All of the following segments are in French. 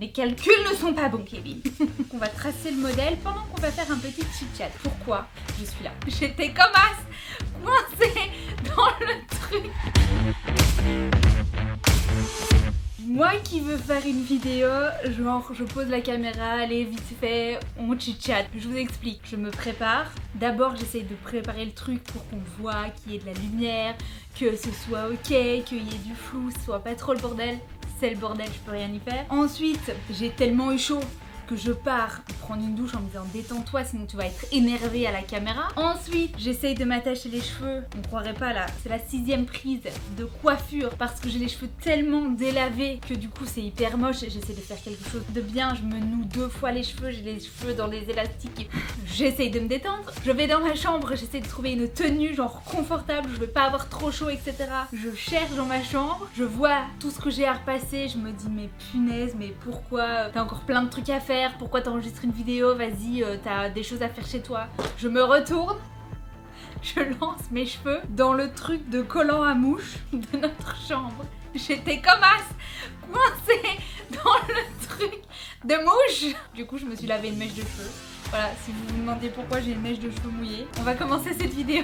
Les calculs ne sont pas bons, Kevin. On va tracer le modèle pendant qu'on va faire un petit chit-chat. Pourquoi je suis là? J'étais comme as, coincée dans le truc. Moi qui veux faire une vidéo, genre je pose la caméra, allez vite fait, on chit-chat. Je vous explique, je me prépare. D'abord j'essaye de préparer le truc pour qu'on voit qu'il y ait de la lumière, que ce soit ok, qu'il y ait du flou, ce soit pas trop le bordel. C'est le bordel, je peux rien y faire. Ensuite, j'ai tellement eu chaud que je pars prendre une douche en me disant détends-toi sinon tu vas être énervé à la caméra. Ensuite j'essaye de m'attacher les cheveux, on croirait pas là, c'est la 6e prise de coiffure parce que j'ai les cheveux tellement délavés que du coup c'est hyper moche. J'essaie de faire quelque chose de bien, je me noue 2 fois les cheveux, j'ai les cheveux dans les élastiques, j'essaye de me détendre. Je vais dans ma chambre, j'essaie de trouver une tenue genre confortable, je veux pas avoir trop chaud etc. Je cherche dans ma chambre, je vois tout ce que j'ai à repasser, je me dis mais punaise, mais pourquoi t'as encore plein de trucs à faire, pourquoi t'enregistres une vidéo, vas-y t'as des choses à faire chez toi. Je me retourne, je lance mes cheveux dans le truc de collant à mouche de notre chambre. J'étais comme as, coincée dans le truc de mouche. Du coup je me suis lavé une mèche de cheveux. Voilà, si vous vous demandez pourquoi j'ai une mèche de cheveux mouillée, on va commencer cette vidéo.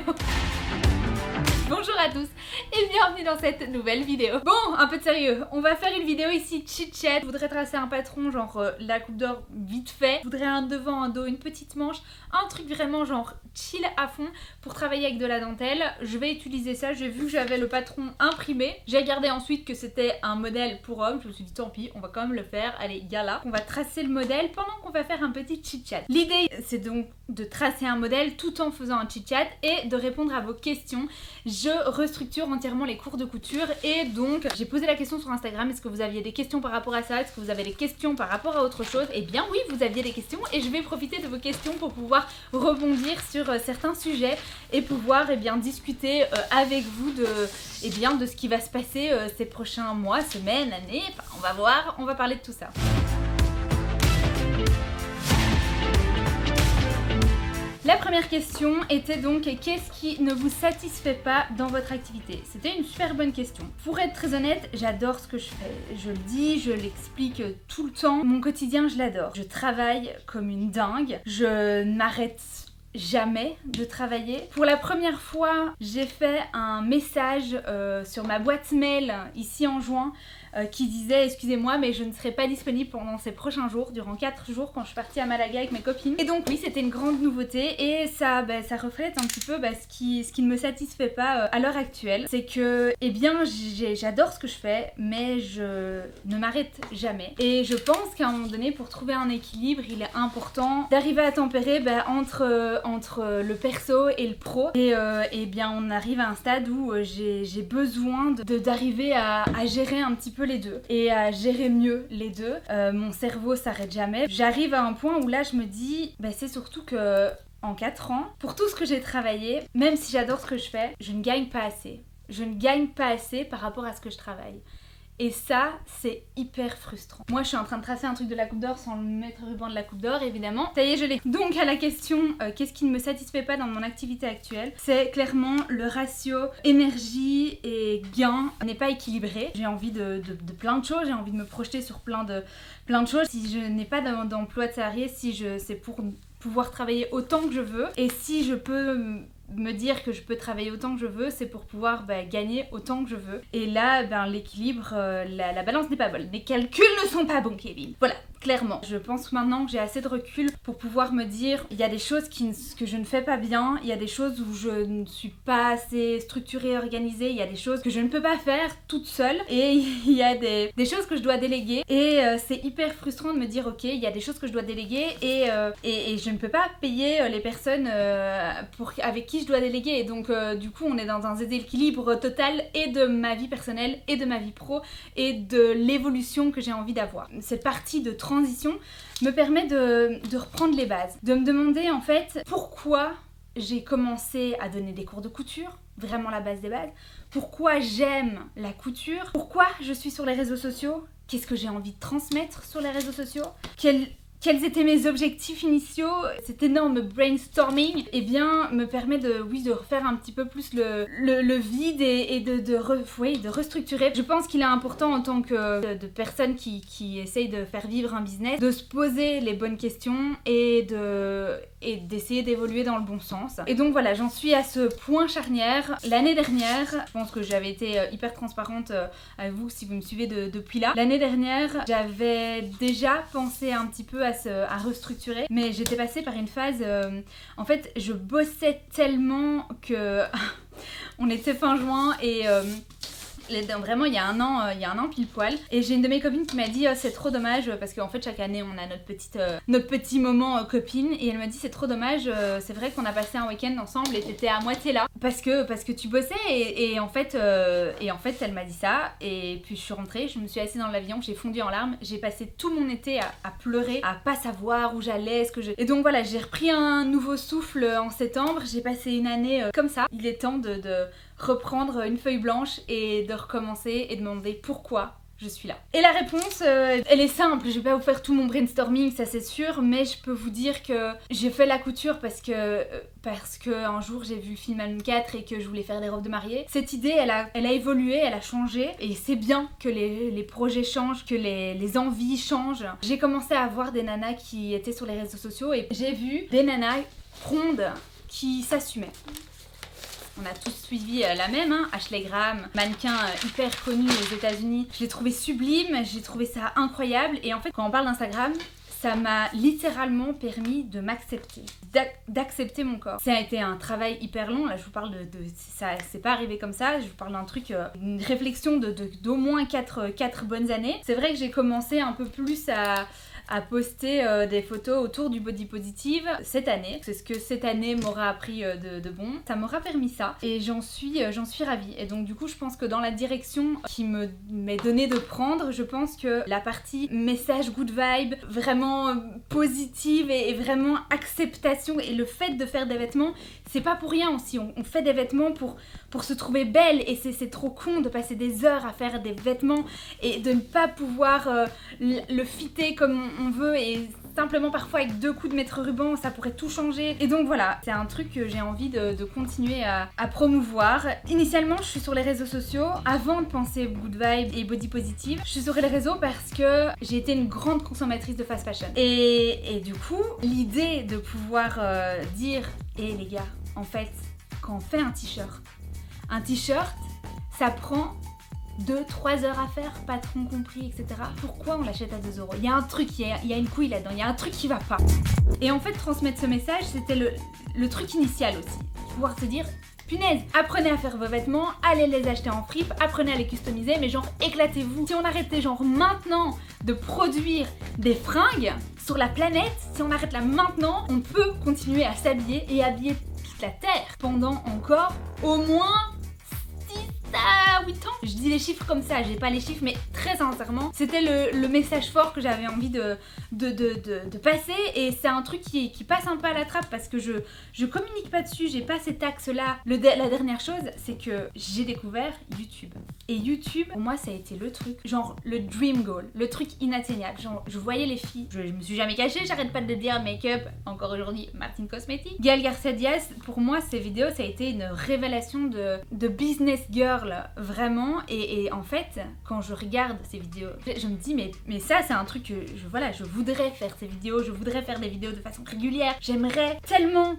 Bonjour à tous et bienvenue dans cette nouvelle vidéo. Bon, un peu de sérieux, on va faire une vidéo ici chit-chat. Je voudrais tracer un patron genre la coupe d'or vite fait. Je voudrais un devant, un dos, une petite manche, un truc vraiment genre chill à fond pour travailler avec de la dentelle. Je vais utiliser ça, j'ai vu que j'avais le patron imprimé. J'ai regardé ensuite que c'était un modèle pour homme. Je me suis dit tant pis, on va quand même le faire. Allez, gala. On va tracer le modèle pendant qu'on va faire un petit chit-chat. L'idée c'est donc de tracer un modèle tout en faisant un chit-chat et de répondre à vos questions. Je restructure entièrement les cours de couture et donc j'ai posé la question sur Instagram, est-ce que vous aviez des questions par rapport à ça, est-ce que vous avez des questions par rapport à autre chose? Eh bien oui, vous aviez des questions et je vais profiter de vos questions pour pouvoir rebondir sur certains sujets et pouvoir discuter avec vous de ce qui va se passer ces prochains mois, semaines, années, enfin, on va voir, on va parler de tout ça. La première question était donc qu'est-ce qui ne vous satisfait pas dans votre activité? C'était une super bonne question. Pour être très honnête, j'adore ce que je fais. Je le dis, je l'explique tout le temps. Mon quotidien, je l'adore. Je travaille comme une dingue. Je n'arrête jamais de travailler. Pour la première fois, j'ai fait un message sur ma boîte mail ici en juin qui disait excusez-moi mais je ne serai pas disponible pendant ces prochains jours, durant 4 jours quand je suis partie à Malaga avec mes copines. Et donc oui, c'était une grande nouveauté et ça reflète un petit peu ce qui ne me satisfait pas à l'heure actuelle. C'est que j'adore ce que je fais mais je ne m'arrête jamais. Et je pense qu'à un moment donné, pour trouver un équilibre, il est important d'arriver à tempérer entre le perso et le pro. Et on arrive à un stade où j'ai besoin d'arriver à gérer un petit peu les deux et à gérer mieux les deux. Mon cerveau s'arrête jamais. J'arrive à un point où là je me dis c'est surtout que en 4 ans, pour tout ce que j'ai travaillé, même si j'adore ce que je fais, je ne gagne pas assez. Je ne gagne pas assez par rapport à ce que je travaille. Et ça, c'est hyper frustrant. Moi, je suis en train de tracer un truc de la coupe d'or sans le mettre ruban de la coupe d'or, évidemment. Ça y est, je l'ai. Donc, à la question, qu'est-ce qui ne me satisfait pas dans mon activité actuelle? C'est clairement le ratio énergie et gain n'est pas équilibré. J'ai envie de plein de choses, j'ai envie de me projeter sur plein de choses. Si je n'ai pas d'emploi de salarié, c'est pour pouvoir travailler autant que je veux. Et si je peux me dire que je peux travailler autant que je veux, c'est pour pouvoir gagner autant que je veux. Et là, l'équilibre, la balance n'est pas bonne. Les calculs ne sont pas bons, Kevin. Voilà, clairement. Je pense maintenant que j'ai assez de recul pour pouvoir me dire il y a des choses que je ne fais pas bien, il y a des choses où je ne suis pas assez structurée, organisée, il y a des choses que je ne peux pas faire toute seule et il y a des choses que je dois déléguer et c'est hyper frustrant de me dire ok, il y a des choses que je dois déléguer et je ne peux pas payer les personnes avec qui je dois déléguer et donc du coup on est dans un déséquilibre total et de ma vie personnelle et de ma vie pro et de l'évolution que j'ai envie d'avoir. Cette partie de transition me permet de reprendre les bases, de me demander en fait pourquoi j'ai commencé à donner des cours de couture, vraiment la base des bases, pourquoi j'aime la couture, pourquoi je suis sur les réseaux sociaux, qu'est-ce que j'ai envie de transmettre sur les réseaux sociaux, quel quels étaient mes objectifs initiaux. Cet énorme brainstorming, eh bien, me permet de refaire un petit peu plus le vide et de restructurer. Je pense qu'il est important en tant que de personne qui essaye de faire vivre un business, de se poser les bonnes questions et d'essayer d'évoluer dans le bon sens. Et donc voilà, j'en suis à ce point charnière. L'année dernière, je pense que j'avais été hyper transparente avec vous si vous me suivez depuis là. L'année dernière, j'avais déjà pensé un petit peu à restructurer, mais j'étais passée par une phase, en fait, je bossais tellement que on était fin juin et vraiment il y a un an pile poil, et j'ai une de mes copines qui m'a dit oh, c'est trop dommage parce qu'en fait chaque année on a notre petit moment copine, et elle m'a dit c'est trop dommage, c'est vrai qu'on a passé un week-end ensemble et t'étais à moitié là parce que tu bossais et en fait elle m'a dit ça, et puis je suis rentrée, je me suis assise dans l'avion, j'ai fondu en larmes, j'ai passé tout mon été à pleurer, à pas savoir où j'allais, et donc voilà, j'ai repris un nouveau souffle en septembre, j'ai passé une année comme ça. Il est temps de reprendre une feuille blanche et de recommencer et demander pourquoi je suis là. Et la réponse, elle est simple, je vais pas vous faire tout mon brainstorming, ça c'est sûr, mais je peux vous dire que j'ai fait la couture parce que un jour j'ai vu le film Halloween 4 et que je voulais faire des robes de mariée. Cette idée, elle a évolué, elle a changé, et c'est bien que les projets changent, que les envies changent. J'ai commencé à voir des nanas qui étaient sur les réseaux sociaux et j'ai vu des nanas rondes qui s'assumaient. On a tous suivi la même, hein, Ashley Graham, mannequin hyper connu aux États-Unis. Je l'ai trouvé sublime, j'ai trouvé ça incroyable, et en fait quand on parle d'Instagram, ça m'a littéralement permis de m'accepter, d'accepter mon corps. Ça a été un travail hyper long, là je vous parle ça c'est pas arrivé comme ça, je vous parle d'un truc, une réflexion d'au moins 4 bonnes années. C'est vrai que j'ai commencé un peu plus à poster des photos autour du body positive cette année. C'est ce que cette année m'aura appris de bon. Ça m'aura permis ça et j'en suis ravie. Et donc du coup je pense que dans la direction qui m'est donnée de prendre, je pense que la partie message good vibe, vraiment positive et vraiment acceptation, et le fait de faire des vêtements, c'est pas pour rien aussi. On fait des vêtements pour se trouver belle, et c'est trop con de passer des heures à faire des vêtements et de ne pas pouvoir le fitter comme on veut, et simplement parfois avec 2 coups de mètre ruban ça pourrait tout changer. Et donc voilà, c'est un truc que j'ai envie de continuer à promouvoir. Initialement je suis sur les réseaux sociaux avant de penser good vibe et body positive. Je suis sur les réseaux parce que j'ai été une grande consommatrice de fast fashion, et du coup l'idée de pouvoir dire les gars, en fait quand on fait un t-shirt ça prend 2-3 heures à faire, patron compris, etc. Pourquoi on l'achète à 2 €? Il y a un truc, il y a une couille là-dedans, il y a un truc qui va pas. Et en fait, transmettre ce message, c'était le truc initial aussi. Pouvoir se dire, punaise, apprenez à faire vos vêtements, allez les acheter en fripe, apprenez à les customiser, mais genre éclatez-vous. Si on arrêtait genre maintenant de produire des fringues sur la planète, si on arrête là maintenant, on peut continuer à s'habiller et habiller toute la Terre pendant encore au moins 8 ans. Je dis les chiffres comme ça, j'ai pas les chiffres, mais très sincèrement, c'était le message fort que j'avais envie de passer, et c'est un truc qui passe un peu à la trappe parce que je communique pas dessus, j'ai pas cet axe-là. La dernière chose, c'est que j'ai découvert YouTube. Et YouTube, pour moi, ça a été le truc, genre le dream goal, le truc inatteignable. Genre, je voyais les filles, je me suis jamais cachée, j'arrête pas de le dire, make-up, encore aujourd'hui, Martin Cosmetics. Gaël Garcia Diaz, pour moi, ces vidéos, ça a été une révélation de business girl, vraiment. Et en fait, quand je regarde ces vidéos, je me dis, mais ça, c'est un truc que je voudrais faire ces vidéos, je voudrais faire des vidéos de façon régulière. J'aimerais tellement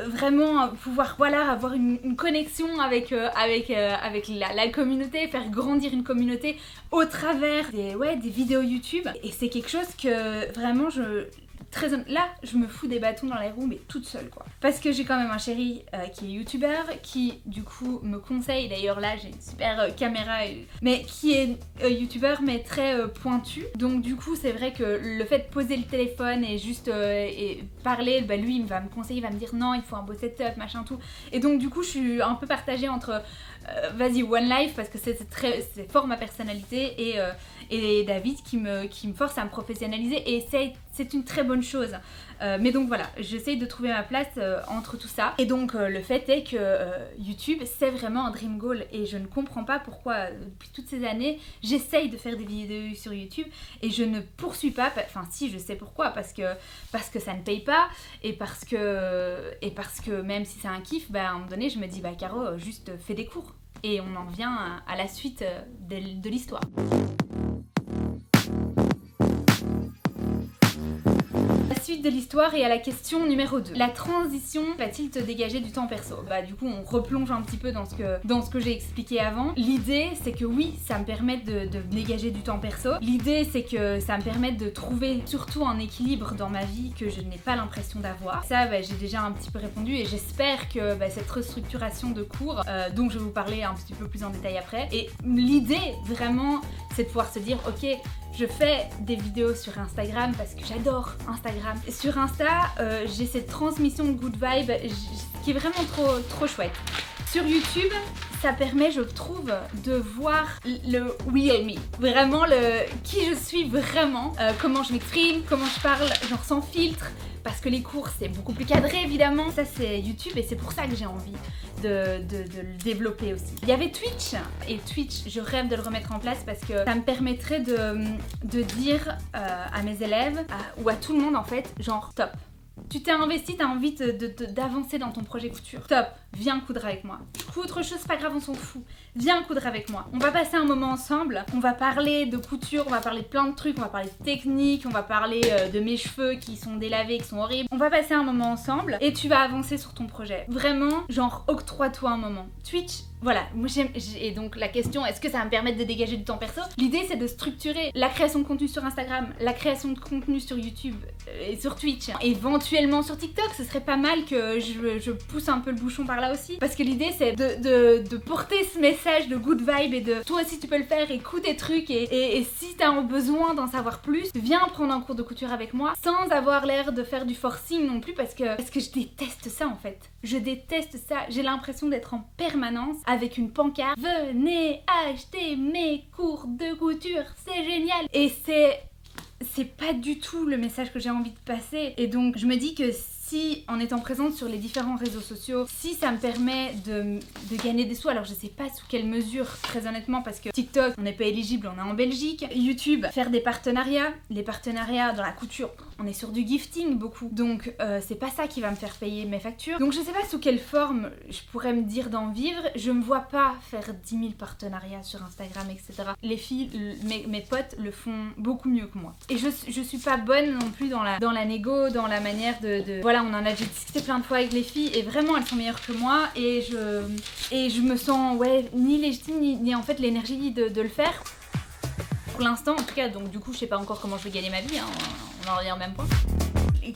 vraiment pouvoir avoir une connexion avec la communauté, faire grandir une communauté au travers des vidéos YouTube. Et c'est quelque chose que vraiment là, je me fous des bâtons dans les roues, mais toute seule quoi. Parce que j'ai quand même un chéri qui est youtubeur, qui du coup me conseille, d'ailleurs là j'ai une super caméra, mais qui est youtubeur mais très pointu. Donc du coup c'est vrai que le fait de poser le téléphone et juste et parler, lui il va me conseiller, il va me dire non il faut un beau setup, machin tout. Et donc du coup je suis un peu partagée entre vas-y one life parce que c'est fort ma personnalité, et David qui me force à me professionnaliser et c'est une très bonne chose. Mais donc voilà, j'essaye de trouver ma place entre tout ça. Et donc le fait est que YouTube c'est vraiment un dream goal et je ne comprends pas pourquoi depuis toutes ces années j'essaye de faire des vidéos sur YouTube et je ne poursuis pas, enfin si je sais pourquoi, parce que ça ne paye pas et parce que même si c'est un kiff, à un moment donné je me dis Caro, juste fais des cours. Et on en vient à la suite de l'histoire. De l'histoire et à la question numéro 2. La transition va-t-il te dégager du temps perso? Du coup on replonge un petit peu dans ce que j'ai expliqué avant. L'idée c'est que oui, ça me permet de dégager du temps perso. L'idée c'est que ça me permet de trouver surtout un équilibre dans ma vie que je n'ai pas l'impression d'avoir. Ça j'ai déjà un petit peu répondu et j'espère que cette restructuration de cours dont je vais vous parler un petit peu plus en détail après. Et l'idée vraiment c'est de pouvoir se dire ok, je fais des vidéos sur Instagram parce que j'adore Instagram. Sur Insta, j'ai cette transmission de good vibe qui est vraiment trop chouette. Sur YouTube, ça permet, je trouve, de voir le real me. Vraiment qui je suis vraiment, comment je m'exprime, comment je parle, genre sans filtre. Parce que les cours c'est beaucoup plus cadré évidemment. Ça c'est YouTube et c'est pour ça que j'ai envie de le développer aussi. Il y avait Twitch et Twitch je rêve de le remettre en place parce que ça me permettrait de dire à mes élèves ou à tout le monde en fait genre top. Tu t'es investi, t'as envie d'avancer dans ton projet couture. Top, viens coudre avec moi. Couds autre chose, c'est pas grave, on s'en fout. Viens coudre avec moi. On va passer un moment ensemble, on va parler de couture, on va parler de plein de trucs, on va parler de technique, on va parler de mes cheveux qui sont délavés, qui sont horribles. On va passer un moment ensemble et tu vas avancer sur ton projet. Vraiment, genre octroie-toi un moment. Twitch, voilà, moi j'aime. Et donc la question, est-ce que ça va me permettre de dégager du temps perso? L'idée c'est de structurer la création de contenu sur Instagram, la création de contenu sur YouTube et sur Twitch, éventuellement sur TikTok. Ce serait pas mal que je pousse un peu le bouchon par là aussi, parce que l'idée c'est de porter ce message de good vibe et de toi aussi tu peux le faire, écoute tes trucs et si t'as besoin d'en savoir plus, viens prendre un cours de couture avec moi sans avoir l'air de faire du forcing non plus, parce que je déteste ça en fait. Je déteste ça, j'ai l'impression d'être en permanence avec une pancarte. Venez acheter mes cours de couture, c'est génial. Et c'est pas du tout le message que j'ai envie de passer. Et donc je me dis que si en étant présente sur les différents réseaux sociaux, si ça me permet de gagner des sous, alors je sais pas sous quelle mesure très honnêtement, parce que TikTok on n'est pas éligible, on est en Belgique, YouTube, faire des partenariats, les partenariats dans la couture, on est sur du gifting beaucoup, donc c'est pas ça qui va me faire payer mes factures, donc je sais pas sous quelle forme je pourrais me dire d'en vivre. Je me vois pas faire 10 000 partenariats sur Instagram, etc. Les filles, mes potes le font beaucoup mieux que moi, et je suis pas bonne non plus dans la négo, dans la manière de voilà, on en a déjà discuté plein de fois avec les filles et vraiment elles sont meilleures que moi et je me sens ni légitime ni en fait l'énergie de le faire pour l'instant en tout cas. Donc du coup je sais pas encore comment je vais gagner ma vie, hein, on en revient au même point.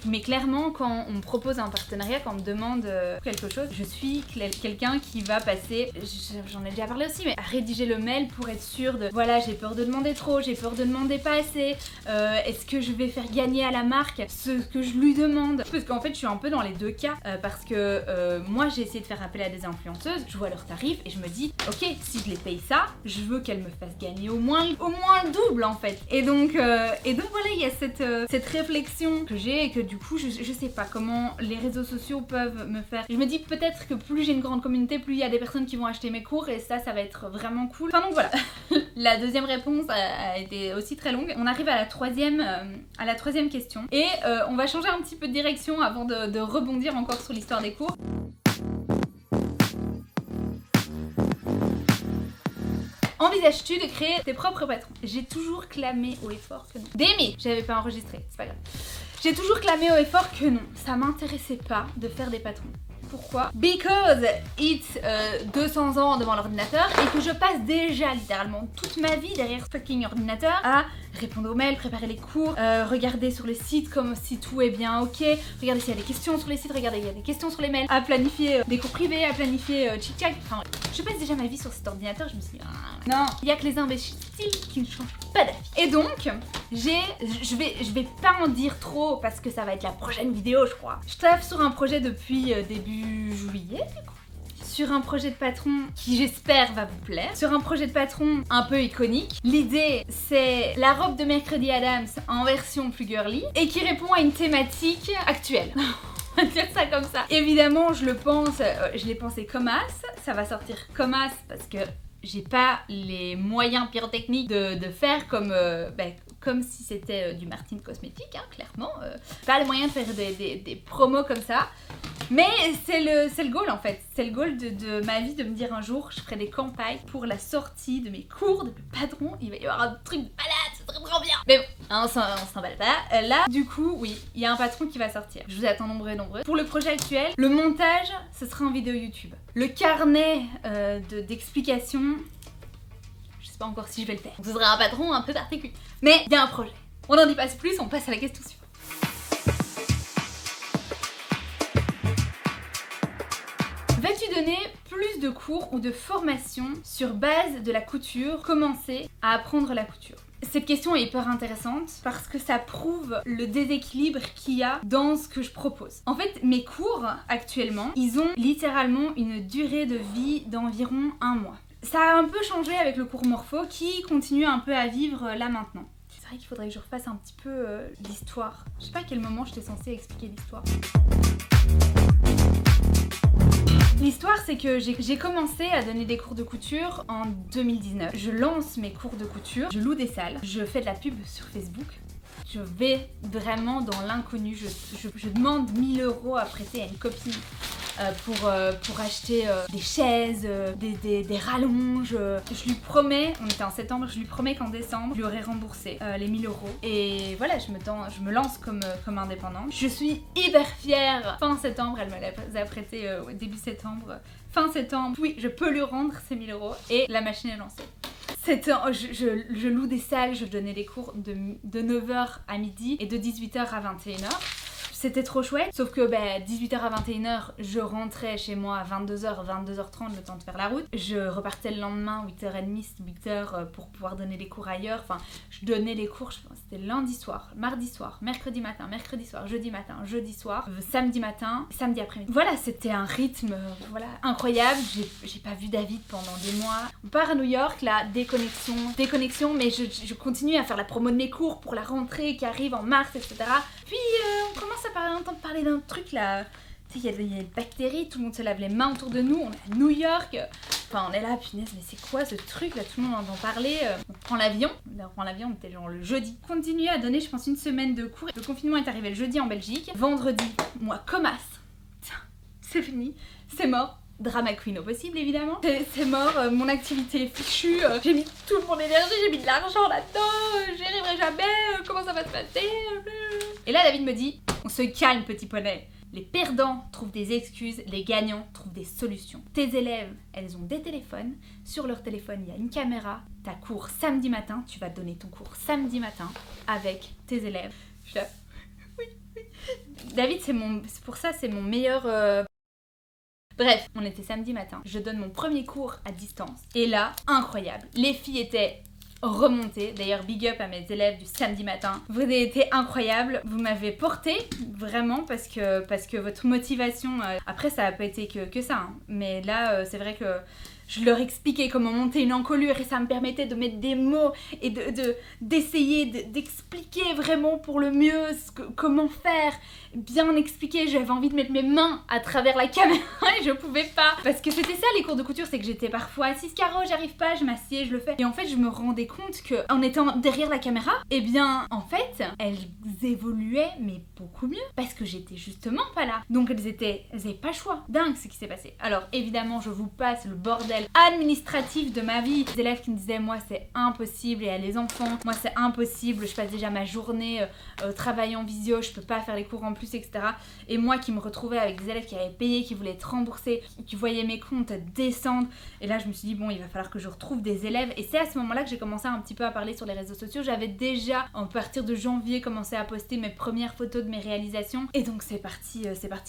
Mais clairement quand on me propose un partenariat, quand on me demande quelque chose, je suis quelqu'un qui va passer, j'en ai déjà parlé aussi, mais à rédiger le mail pour être sûre de voilà, j'ai peur de demander trop, j'ai peur de demander pas assez, est-ce que je vais faire gagner à la marque ce que je lui demande, parce qu'en fait je suis un peu dans les deux cas, parce que moi j'ai essayé de faire appel à des influenceuses, je vois leurs tarifs et je me dis ok, si je les paye ça, je veux qu'elles me fassent gagner au moins le double en fait. Et donc voilà, il y a cette réflexion que j'ai et que du coup je sais pas comment les réseaux sociaux peuvent me faire. Je me dis peut-être que plus j'ai une grande communauté, plus il y a des personnes qui vont acheter mes cours et ça va être vraiment cool. Enfin donc voilà. La deuxième réponse a été aussi très longue. On arrive à la troisième question et on va changer un petit peu de direction avant de rebondir encore sur l'histoire des cours. Envisages-tu de créer tes propres patrons? J'ai toujours clamé haut et fort que non. Demi, j'avais pas enregistré, c'est pas grave. J'ai toujours clamé haut et fort que non, ça m'intéressait pas de faire des patrons. Pourquoi? Because it's 200 ans devant l'ordinateur et que je passe déjà littéralement toute ma vie derrière ce fucking ordinateur à répondre aux mails, préparer les cours, regarder sur le site comme si tout est bien ok, regarder s'il y a des questions sur les sites, regarder s'il y a des questions sur les mails, à planifier des cours privés, à planifier chit-chat. Enfin, je passe déjà ma vie sur cet ordinateur, je me suis dit non, il y a que les imbéciles qui ne changent pas d'avis. Et donc, je vais pas en dire trop parce que ça va être la prochaine vidéo je crois. Je taffe sur un projet depuis début juillet du coup. sur un projet de patron qui j'espère va vous plaire, sur un projet de patron un peu iconique. L'idée c'est la robe de Mercredi Adams en version plus girly et qui répond à une thématique actuelle. On va dire ça comme ça. Évidemment je l'ai pensé comme as, ça va sortir comme as parce que j'ai pas les moyens pyrotechniques de faire comme si c'était du Martine Cosmétique, hein, clairement. Pas les moyens de faire des promos comme ça. Mais c'est le goal en fait. C'est le goal de ma vie de me dire un jour, je ferai des campagnes pour la sortie de mes cours de patron. Il va y avoir un truc de malade, c'est trop bien. Mais bon, hein, on s'emballe pas. Là, du coup, oui, il y a un patron qui va sortir. Je vous attends nombreux et nombreux. Pour le projet actuel, le montage, ce sera en vidéo YouTube. Le carnet d'explications, je sais pas encore si je vais le faire. Ce sera un patron un peu particulier. Mais il y a un projet. On n'en dit pas plus, on passe à la question suivante. Vas-tu donner plus de cours ou de formation sur base de la couture, commencer à apprendre la couture? Cette question est hyper intéressante parce que ça prouve le déséquilibre qu'il y a dans ce que je propose. En fait, mes cours actuellement, ils ont littéralement une durée de vie d'environ 1 mois. Ça a un peu changé avec le cours Morpho qui continue un peu à vivre là maintenant. C'est vrai qu'il faudrait que je refasse un petit peu l'histoire. Je sais pas à quel moment j'étais censée expliquer l'histoire. L'histoire, c'est que j'ai commencé à donner des cours de couture en 2019. Je lance mes cours de couture, je loue des salles, je fais de la pub sur Facebook. Je vais vraiment dans l'inconnu. Je demande 1 000 € à prêter à une copine pour acheter des chaises, des rallonges. Je lui promets, on était en septembre, je lui promets qu'en décembre, je lui aurai remboursé les 1 000 €. Et voilà, je me lance comme indépendante. Je suis hyper fière. Fin septembre, elle me les a prêté début septembre. Fin septembre, oui, je peux lui rendre ces 1 000 € et la machine est lancée. Je loue des salles, je donnais des cours de 9h à midi et de 18h à 21h. C'était trop chouette, sauf que 18h à 21h, je rentrais chez moi à 22h, 22h30, le temps de faire la route. Je repartais le lendemain, 8h30, 8h pour pouvoir donner les cours ailleurs. Enfin, je donnais les cours, je pense c'était lundi soir, mardi soir, mercredi matin, mercredi soir, jeudi matin, jeudi soir, samedi matin, samedi après-midi. Voilà, c'était un rythme incroyable. J'ai pas vu David pendant des mois. On part à New York, là, déconnexion, mais je continue à faire la promo de mes cours pour la rentrée qui arrive en mars, etc. Puis on commence à entendre parler d'un truc là, tu sais, il y a des bactéries, tout le monde se lave les mains autour de nous, on est à New York, enfin on est là, punaise, mais c'est quoi ce truc là, tout le monde entend parler, on prend l'avion, on était genre le jeudi. Continuer à donner, je pense, 1 semaine de cours, le confinement est arrivé le jeudi en Belgique, vendredi, moi comme as, c'est fini, c'est mort. Drama queen au possible évidemment. C'est mort, mon activité est fichue, j'ai mis toute mon énergie, j'ai mis de l'argent là-dedans, j'y arriverai jamais, comment ça va se passer? Et là David me dit, on se calme petit poney. Les perdants trouvent des excuses, les gagnants trouvent des solutions. Tes élèves, elles ont des téléphones, sur leur téléphone il y a une caméra, t'as cours samedi matin, tu vas donner ton cours samedi matin avec tes élèves. Je suis là, oui. David c'est mon meilleur... Bref, on était samedi matin, je donne mon premier cours à distance. Et là, incroyable, les filles étaient remontées. D'ailleurs, big up à mes élèves du samedi matin. Vous avez été incroyables, vous m'avez porté vraiment parce que votre motivation... Après, ça n'a pas été que ça, hein. Mais là, c'est vrai que je leur expliquais comment monter une encolure et ça me permettait de mettre des mots et d'essayer d'expliquer vraiment pour le mieux comment faire, bien expliquer. J'avais envie de mettre mes mains à travers la caméra et je pouvais pas. Parce que c'était ça les cours de couture, c'est que j'étais parfois assise carreau, j'arrive pas, je m'assieds, je le fais. Et en fait, je me rendais compte que en étant derrière la caméra, eh bien, en fait, elles évoluaient mais beaucoup mieux parce que j'étais justement pas là. Donc elles avaient pas le choix. Dingue ce qui s'est passé. Alors évidemment, je vous passe le bordel administratif de ma vie. Des élèves qui me disaient moi c'est impossible, et à les enfants, moi c'est impossible, je passe déjà ma journée travailler en visio, je peux pas faire les cours en plus, etc. Et moi qui me retrouvais avec des élèves qui avaient payé, qui voulaient être remboursés, qui voyaient mes comptes descendre, et là je me suis dit bon, il va falloir que je retrouve des élèves. Et c'est à ce moment-là que j'ai commencé un petit peu à parler sur les réseaux sociaux. J'avais déjà, à partir de janvier, commencé à poster mes premières photos de mes réalisations, et donc c'est parti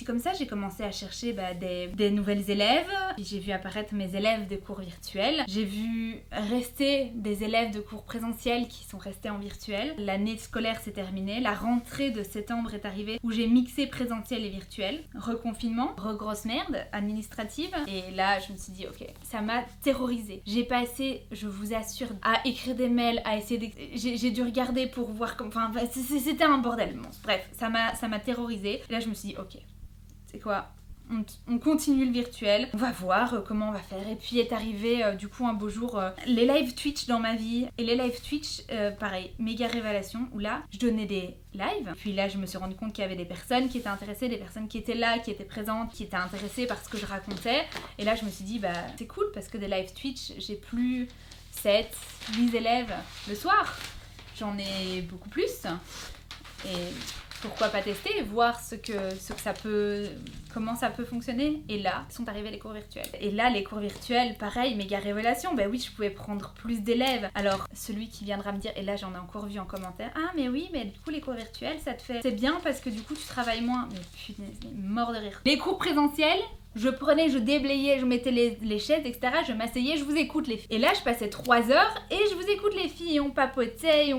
comme ça. J'ai commencé à chercher des nouvelles élèves, et j'ai vu apparaître mes élèves élèves des cours virtuels. J'ai vu rester des élèves de cours présentiels qui sont restés en virtuel. L'année scolaire s'est terminée, la rentrée de septembre est arrivée où j'ai mixé présentiel et virtuel. Reconfinement, regrosse merde administrative. Et là, je me suis dit, ok, ça m'a terrorisée. J'ai passé, je vous assure, à écrire des mails, à essayer j'ai dû regarder pour voir comme... Enfin, c'était un bordel monstre. Bref, ça m'a terrorisée. Et là, je me suis dit, ok, c'est quoi ? On continue le virtuel, on va voir comment on va faire. Et puis est arrivé du coup un beau jour les live Twitch dans ma vie. Et les live Twitch, pareil, méga révélation, où là je donnais des lives. Puis là je me suis rendu compte qu'il y avait des personnes qui étaient intéressées, des personnes qui étaient là, qui étaient présentes, qui étaient intéressées par ce que je racontais. Et là je me suis dit bah c'est cool parce que des live Twitch, j'ai plus 7, 8 élèves le soir. J'en ai beaucoup plus. Et pourquoi pas tester, voir comment ça peut fonctionner. Et là, sont arrivés les cours virtuels. Et là, les cours virtuels, pareil, méga révélation. Ben oui, je pouvais prendre plus d'élèves. Alors, celui qui viendra me dire, et là j'en ai encore vu en commentaire, ah mais oui, mais du coup les cours virtuels, ça te fait... C'est bien parce que du coup tu travailles moins. Mais putain, mort de rire. Les cours présentiels, je prenais, je déblayais, je mettais les chaises, etc. Je m'asseyais, je vous écoute les filles. Et là, je passais 3 heures et je vous écoute les filles. On papotait,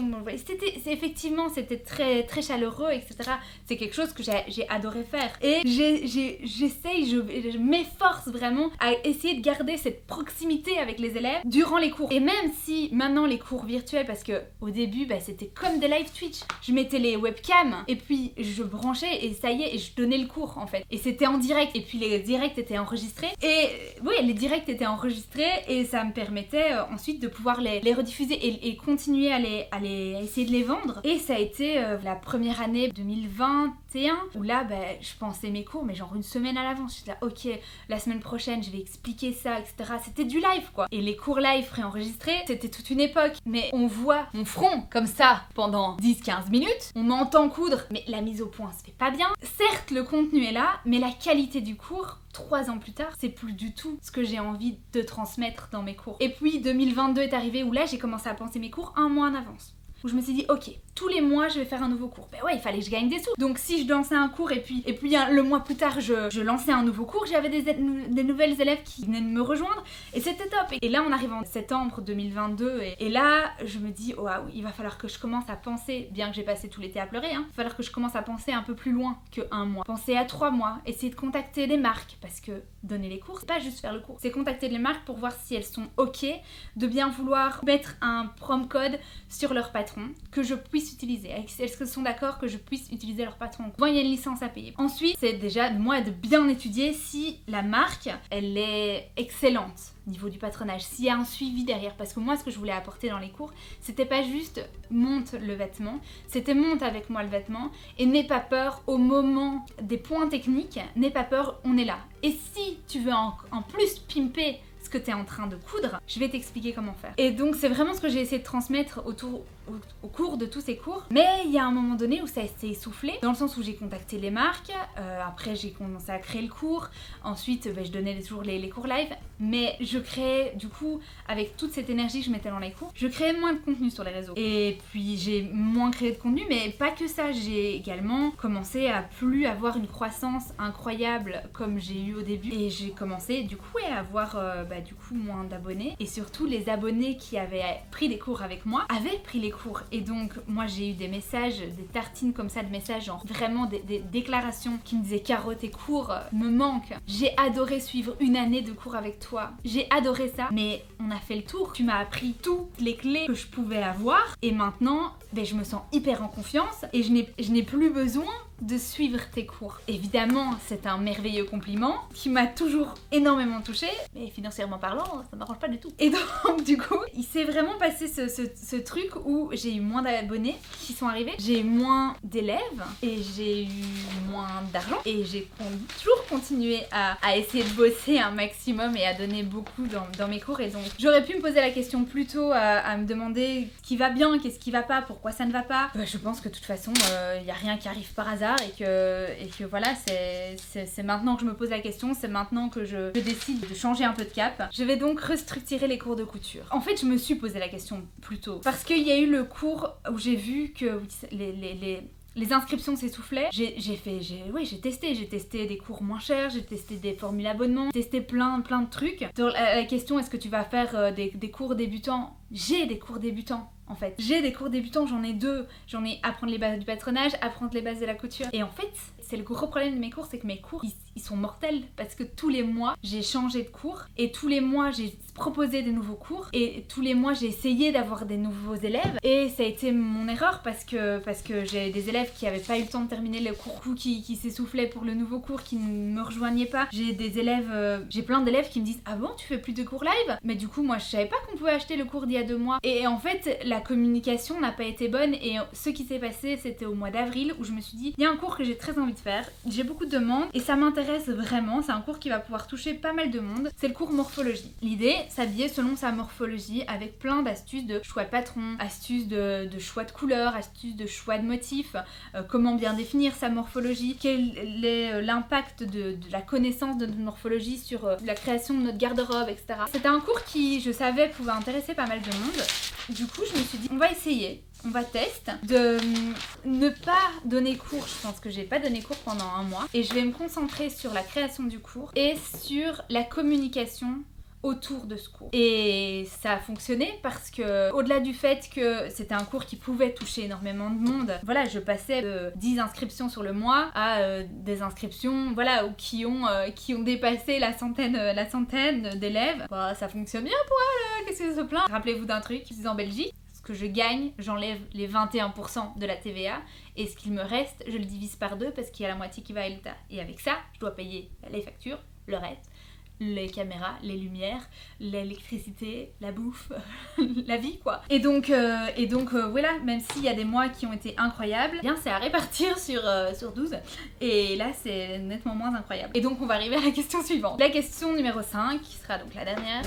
effectivement, c'était très, très chaleureux, etc. C'est quelque chose que j'ai adoré faire. Et j'essaye, je m'efforce vraiment à essayer de garder cette proximité avec les élèves durant les cours. Et même si maintenant les cours virtuels, parce que au début, bah, c'était comme des live Twitch. Je mettais les webcams et puis je branchais et ça y est, et je donnais le cours en fait. Et c'était en direct. Et puis les directs étaient enregistrés et oui, les directs étaient enregistrés et ça me permettait ensuite de pouvoir les rediffuser et continuer à essayer de les vendre. Et ça a été la première année 2021 où là je pensais mes cours mais genre une semaine à l'avance. J'étais là ok, la semaine prochaine je vais expliquer ça, etc. C'était du live quoi. Et les cours live préenregistrés, c'était toute une époque. Mais on voit mon front comme ça pendant 10-15 minutes, on m'entend coudre mais la mise au point se fait pas bien. Certes le contenu est là mais la qualité du cours 3 ans plus tard, c'est plus du tout ce que j'ai envie de transmettre dans mes cours. Et puis 2022 est arrivé où là j'ai commencé à penser mes cours 1 mois en avance. Où je me suis dit ok, tous les mois je vais faire un nouveau cours. Ben ouais, il fallait que je gagne des sous. Donc si je lançais un cours et puis le mois plus tard je lançais un nouveau cours, j'avais des nouvelles élèves qui venaient de me rejoindre et c'était top. Et là on arrive en septembre 2022 et là je me dis waouh, il va falloir que je commence à penser, bien que j'ai passé tout l'été à pleurer, il va falloir que je commence à penser un peu plus loin que 1 mois. Penser à 3 mois, essayer de contacter des marques parce que donner les cours, c'est pas juste faire le cours, c'est contacter les marques pour voir si elles sont ok de bien vouloir mettre un prom code sur leur patron que je puisse utiliser. Est-ce qu'elles sont d'accord que je puisse utiliser leur patron? Bon, il y a une licence à payer. Ensuite, c'est déjà moi de bien étudier si la marque, elle est excellente niveau du patronage, s'il y a un suivi derrière, parce que moi ce que je voulais apporter dans les cours, c'était pas juste monte le vêtement, c'était monte avec moi le vêtement et n'aie pas peur au moment des points techniques, n'aie pas peur, on est là. Et si tu veux en plus pimper ce que tu es en train de coudre, je vais t'expliquer comment faire. Et donc c'est vraiment ce que j'ai essayé de transmettre au cours de tous ces cours. Mais il y a un moment donné où ça s'est essoufflé, dans le sens où j'ai contacté les marques, après j'ai commencé à créer le cours, ensuite je donnais toujours les cours live, mais je créais du coup, avec toute cette énergie que je mettais dans les cours, je créais moins de contenu sur les réseaux. Et puis j'ai moins créé de contenu, mais pas que ça, j'ai également commencé à plus avoir une croissance incroyable comme j'ai eu au début. Et j'ai commencé du coup à avoir du coup moins d'abonnés. Et surtout les abonnés qui avaient pris des cours avec moi avaient pris les cours. Et donc moi j'ai eu des messages, des tartines comme ça de messages, genre vraiment des déclarations qui me disaient Caro, tes cours me manquent. J'ai adoré suivre 1 année de cours avec toi. J'ai adoré ça. Mais on a fait le tour. Tu m'as appris toutes les clés que je pouvais avoir. Et maintenant, je me sens hyper en confiance et je n'ai plus besoin de suivre tes cours. Évidemment, c'est un merveilleux compliment qui m'a toujours énormément touchée, mais financièrement parlant, ça m'arrange pas du tout. Et donc, du coup, il s'est vraiment passé ce truc où j'ai eu moins d'abonnés qui sont arrivés, j'ai eu moins d'élèves et j'ai eu moins d'argent et j'ai toujours continué à essayer de bosser un maximum et à donner beaucoup dans mes cours. Et donc, j'aurais pu me poser la question plus tôt à me demander ce qui va bien, qu'est-ce qui va pas, pourquoi ça ne va pas. Je pense que de toute façon, il y a rien qui arrive par hasard. Et que voilà, c'est maintenant que je me pose la question, c'est maintenant que je décide de changer un peu de cap. Je vais donc restructurer les cours de couture. En fait, je me suis posé la question plus tôt parce qu'il y a eu le cours où j'ai vu que les inscriptions s'essoufflaient, j'ai testé des cours moins chers, j'ai testé des formules abonnement, j'ai testé plein de trucs. Dans la question, est-ce que tu vas faire des cours débutants? J'ai des cours débutants. En fait, j'ai des cours débutants, j'en ai 2. J'en ai apprendre les bases du patronage, apprendre les bases de la couture. Et en fait, c'est le gros problème de mes cours, c'est que mes cours, ils sont mortels. Parce que tous les mois, j'ai changé de cours. Et tous les mois, j'ai proposé des nouveaux cours. Et tous les mois, j'ai essayé d'avoir des nouveaux élèves. Et ça a été mon erreur parce que j'ai des élèves qui n'avaient pas eu le temps de terminer le cours, qui s'essoufflaient pour le nouveau cours, qui ne me rejoignaient pas. J'ai des élèves, j'ai plein d'élèves qui me disent « Ah bon, tu fais plus de cours live ?» Mais du coup, moi, je savais pas qu'on pouvait acheter le cours d'il y a 2 mois. Et en fait, la communication n'a pas été bonne et ce qui s'est passé, c'était au mois d'avril où je me suis dit il y a un cours que j'ai très envie de faire, j'ai beaucoup de demandes et ça m'intéresse vraiment, c'est un cours qui va pouvoir toucher pas mal de monde, c'est le cours morphologie. L'idée, s'habiller selon sa morphologie avec plein d'astuces de choix de patron, astuces de choix de couleurs, astuces de choix de motifs, comment bien définir sa morphologie, quel est l'impact de la connaissance de notre morphologie sur la création de notre garde-robe, etc. C'était un cours qui, je savais, pouvait intéresser pas mal de monde. Du coup, je me suis dit, on va essayer, on va tester de ne pas donner cours. Je pense que j'ai pas donné cours pendant 1 mois. Et je vais me concentrer sur la création du cours et sur la communication autour de ce cours. Et ça a fonctionné parce que, au-delà du fait que c'était un cours qui pouvait toucher énormément de monde, voilà, je passais de 10 inscriptions sur le mois à des inscriptions, voilà, qui ont dépassé la centaine d'élèves. Bah, ça fonctionne bien pour elle, qu'est-ce que se plaint? Rappelez-vous d'un truc, je suis en Belgique, ce que je gagne, j'enlève les 21% de la TVA, et ce qu'il me reste, je le divise par 2 parce qu'il y a la moitié qui va à l'État. Et avec ça, je dois payer les factures, le reste, les caméras, les lumières, l'électricité, la bouffe, la vie quoi. Et donc voilà, même s'il y a des mois qui ont été incroyables, bien c'est à répartir sur 12 et là c'est nettement moins incroyable. Et donc on va arriver à la question suivante. La question numéro 5 qui sera donc la dernière.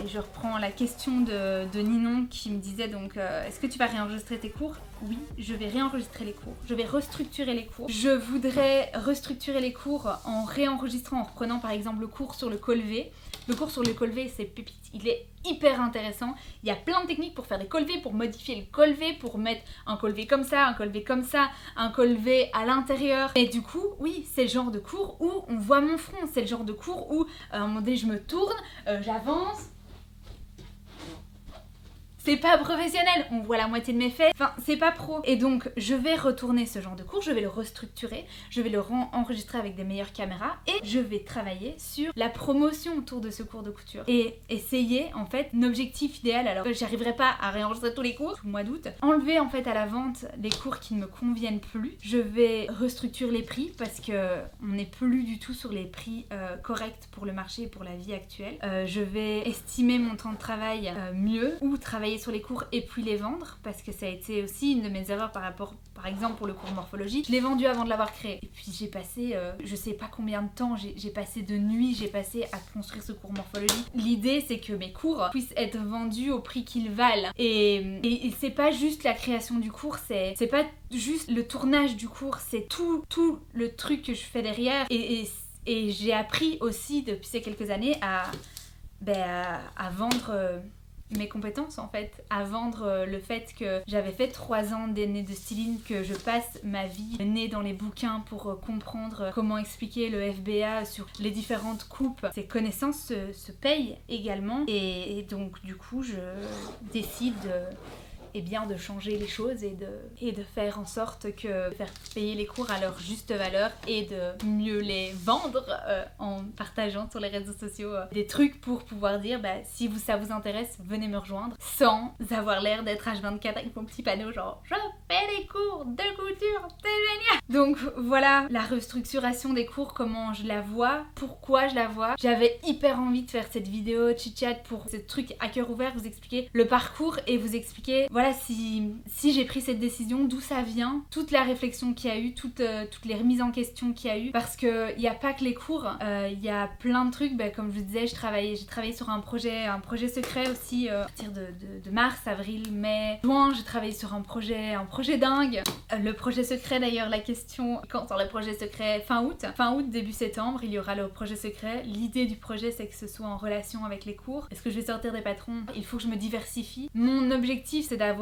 Je reprends la question de Ninon qui me disait donc est-ce que tu vas réenregistrer tes cours? Oui, je vais réenregistrer les cours. Je vais restructurer les cours. Je voudrais restructurer les cours en réenregistrant, en reprenant par exemple le cours sur le col V. Le cours sur le col V, c'est pépite. Il est hyper intéressant. Il y a plein de techniques pour faire des col V, pour modifier le col V, pour mettre un col V comme ça, un col V comme ça, un col V à l'intérieur. Et du coup, oui, c'est le genre de cours où on voit mon front. C'est le genre de cours où, à un moment donné, je me tourne, j'avance. C'est pas professionnel, on voit la moitié de mes fesses, enfin c'est pas pro. Et donc je vais retourner ce genre de cours, je vais le restructurer, je vais le enregistrer avec des meilleures caméras et je vais travailler sur la promotion autour de ce cours de couture. Et essayer en fait un objectif idéal, alors j'arriverai pas à réenregistrer tous les cours tout le mois d'août, enlever en fait à la vente les cours qui ne me conviennent plus, je vais restructurer les prix parce que on n'est plus du tout sur les prix corrects pour le marché et pour la vie actuelle. Je vais estimer mon temps de travail mieux ou travailler sur les cours et puis les vendre parce que ça a été aussi une de mes erreurs par exemple pour le cours morphologie. Je l'ai vendu avant de l'avoir créé et puis j'ai passé je sais pas combien de temps, j'ai passé de nuits, j'ai passé à construire ce cours morphologie. L'idée c'est que mes cours puissent être vendus au prix qu'ils valent et c'est pas juste la création du cours, c'est pas juste le tournage du cours, c'est tout le truc que je fais derrière et j'ai appris aussi depuis ces quelques années à vendre mes compétences en fait, à vendre le fait que j'avais fait 3 ans d'aînée de styling, que je passe ma vie née dans les bouquins pour comprendre comment expliquer le FBA sur les différentes coupes. Ces connaissances se payent également et donc du coup je décide de changer les choses et de faire en sorte que faire payer les cours à leur juste valeur et de mieux les vendre en partageant sur les réseaux sociaux des trucs pour pouvoir dire si ça vous intéresse, venez me rejoindre sans avoir l'air d'être H24 avec mon petit panneau genre je fais des cours de couture, c'est génial. Donc voilà la restructuration des cours, comment je la vois, pourquoi je la vois. J'avais hyper envie de faire cette vidéo chit-chat pour ce truc à cœur ouvert, vous expliquer le parcours et vous expliquer voilà voilà, si j'ai pris cette décision, d'où ça vient, toute la réflexion qu'il y a eu, toutes les remises en question qu'il y a eu, parce qu'il n'y a pas que les cours, il y a plein de trucs, comme je vous disais, j'ai travaillé sur un projet secret aussi, à partir de mars, avril, mai, juin, j'ai travaillé sur un projet dingue. Le projet secret d'ailleurs, la question, quand sort le projet secret? Fin août, début septembre, il y aura le projet secret. L'idée du projet, c'est que ce soit en relation avec les cours. Est-ce que je vais sortir des patrons? Il faut que je me diversifie. Mon objectif, c'est d'avoir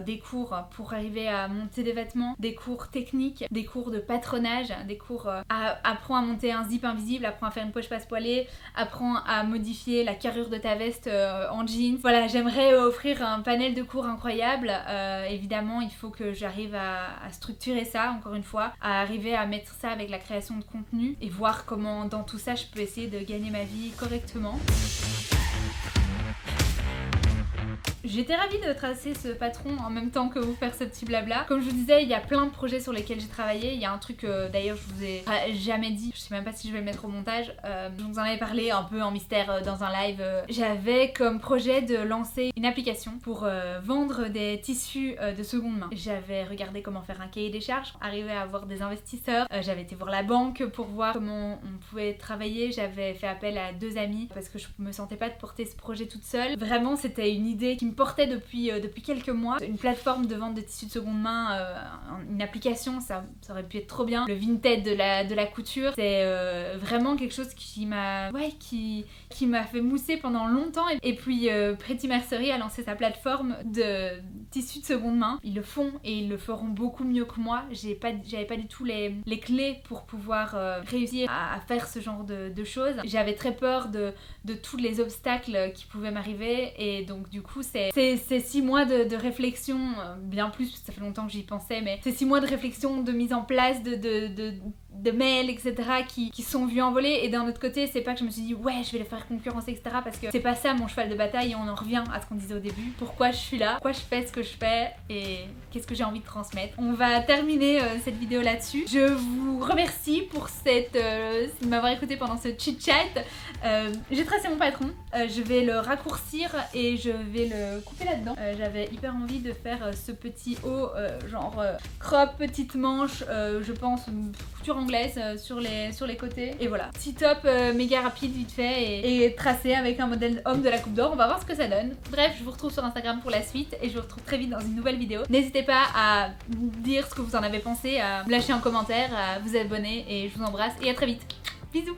des cours pour arriver à monter des vêtements, des cours techniques, des cours de patronage, des cours apprends à monter un zip invisible, apprends à faire une poche passe-poilée, apprends à modifier la carrure de ta veste en jeans. Voilà, j'aimerais offrir un panel de cours incroyable. Évidemment, il faut que j'arrive à structurer ça, encore une fois, à arriver à mettre ça avec la création de contenu et voir comment dans tout ça je peux essayer de gagner ma vie correctement. J'étais ravie de tracer ce patron en même temps que vous faire ce petit blabla. Comme je vous disais, il y a plein de projets sur lesquels j'ai travaillé. Il y a un truc d'ailleurs je vous ai jamais dit, je sais même pas si je vais le mettre au montage. Je vous en avais parlé un peu en mystère dans un live. J'avais comme projet de lancer une application pour vendre des tissus de seconde main. J'avais regardé comment faire un cahier des charges, arriver à avoir des investisseurs. J'avais été voir la banque pour voir comment on pouvait travailler. J'avais fait appel à 2 amis parce que je me sentais pas de porter ce projet toute seule. Vraiment, c'était une idée qui me portait depuis quelques mois. Une plateforme de vente de tissus de seconde main, une application, ça aurait pu être trop bien. Le Vinted de la couture, c'est vraiment quelque chose qui m'a fait mousser pendant longtemps. Et puis Pretty Mercery a lancé sa plateforme de tissus de seconde main. Ils le font et ils le feront beaucoup mieux que moi. J'avais pas du tout les clés pour pouvoir réussir à faire ce genre de choses. J'avais très peur de tous les obstacles qui pouvaient m'arriver, et donc du coup c'est 6 mois de réflexion, bien plus parce que ça fait longtemps que j'y pensais, mais c'est 6 mois de réflexion, de mise en place de mails, etc. qui sont vus envoler. Et d'un autre côté, c'est pas que je me suis dit ouais je vais les faire concurrence, etc. parce que c'est pas ça mon cheval de bataille, et on en revient à ce qu'on disait au début. Pourquoi je suis là, pourquoi je fais ce que je fais et qu'est-ce que j'ai envie de transmettre. On va terminer cette vidéo là-dessus. Je vous remercie pour de m'avoir écouté pendant ce chit chat. J'ai tracé mon patron, je vais le raccourcir et je vais le couper là-dedans. J'avais hyper envie de faire ce petit haut genre crop, petite manche, je pense couture anglaise sur les côtés, et voilà, petit top méga rapide vite fait et tracé avec un modèle homme de la Coupe d'Or. On va voir ce que ça donne. Bref, je vous retrouve sur Instagram pour la suite et je vous retrouve très vite dans une nouvelle vidéo. N'hésitez pas à dire ce que vous en avez pensé, à me lâcher un commentaire, à vous abonner, et je vous embrasse et à très vite. Bisous.